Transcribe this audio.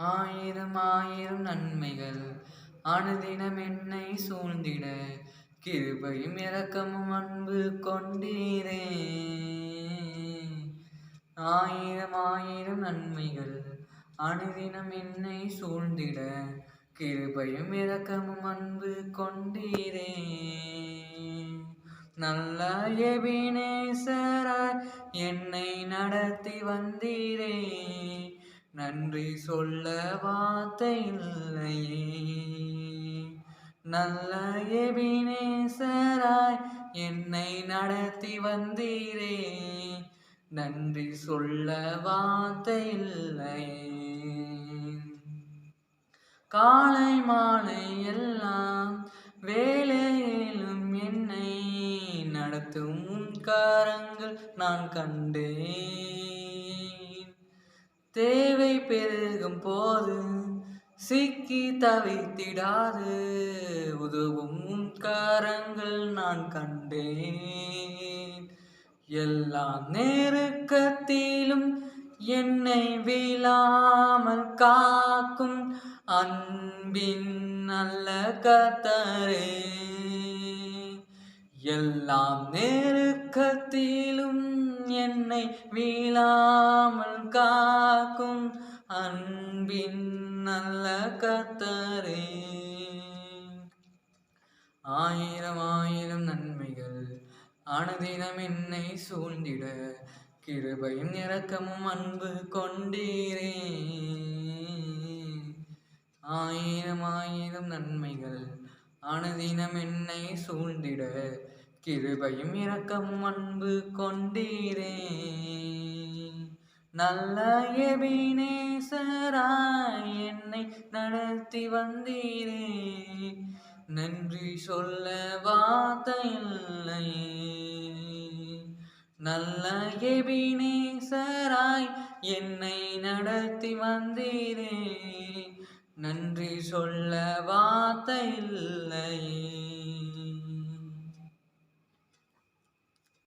ஆயிரம் ஆயிரம் நன்மைகள் அனுதினம் என்னை சூழ்ந்திட கிருபையும் இரக்கமும் அன்பு கொண்டீரே. ஆயிரம் ஆயிரம் நன்மைகள் அனுதினம் என்னை சூழ்ந்திட கிருபையும் இரக்கமும் அன்பு கொண்டீரே. நல்ல எபினேசராய் என்னை நடத்தி வந்தீரே. நன்றி சொல்ல வார்த்தை இல்லையே. நல்ல எபினேசராய் என்னை நடத்தி வந்தீரே. நன்றி சொல்ல வார்த்தை இல்லையே. காலை மாலை எல்லாம் வேலையிலும் என்னை நடத்தும் கரங்கள் நான் கண்டேன். தேவை பெருகும் போது சிக்கி தவித்திடாது உதவும் கரங்கள் நான் கண்டேன். எல்லா நெருக்கத்திலும் என்னை வீழாமல் காக்கும் அன்பின் நல்ல கர்த்தரே. எல்லாம் நெருக்கத்திலும் என்னை வீழாமல் காக்கும் அன்பின் நல்ல கர்த்தரே. ஆயிரம் ஆயிரம் நன்மைகள் அனுதினம் என்னை சூழ்ந்திட கிருபையும் இரக்கமும் அன்பு கொண்டீரே. ஆயிரம் ஆயிரம் நன்மைகள் அனுதினம் என்னை சூழ்ந்திட கிருபையும் இரக்கமும் அன்பு கொண்டீரே. நல்ல எபினேசராய் என்னை நடத்தி வந்தீரே. நன்றி சொல்ல வார்த்தை இல்லையே. நல்ல எபினேசராய் என்னை நடத்தி வந்தீரே. நன்றி சொல்ல வார்த்தை இல்லையே.